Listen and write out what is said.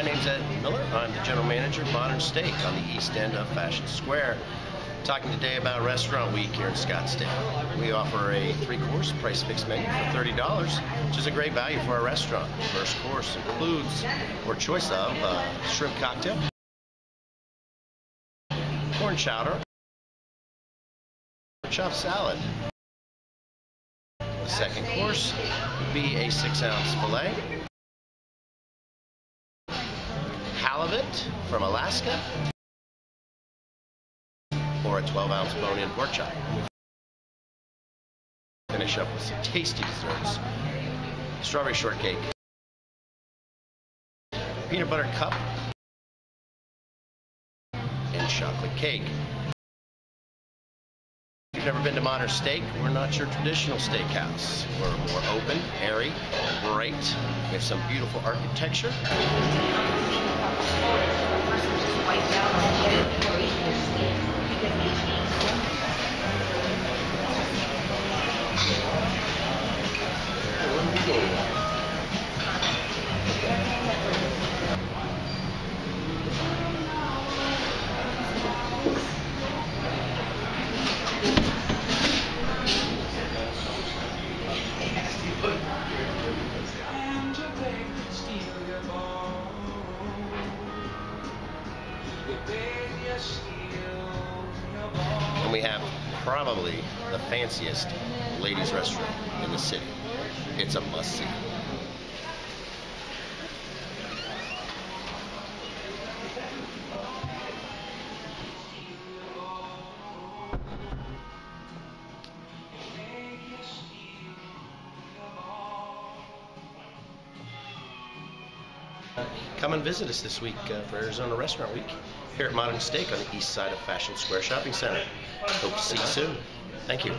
name's Ed Miller. I'm the general manager of Modern Steak on the east end of Fashion Square. Talking today about Restaurant Week here in Scottsdale. We offer a 3-course price fixed menu for $30, which is a great value for our restaurant. The first course includes, or choice of, shrimp cocktail, corn chowder, chopped salad. The second course would be a 6-ounce filet, halibut from Alaska, or a 12-ounce bone-in pork chop. Finish up with some tasty desserts: strawberry shortcake, peanut butter cup, and chocolate cake. If you've never been to Modern Steak, we're not your traditional steakhouse. We're more open, airy, bright. We have some beautiful architecture. And we have probably the fanciest ladies' restaurant in the city. It's a must-see. Come and visit us this week for Arizona Restaurant Week here at Modern Steak on the east side of Fashion Square Shopping Center. Hope to see you soon. Thank you.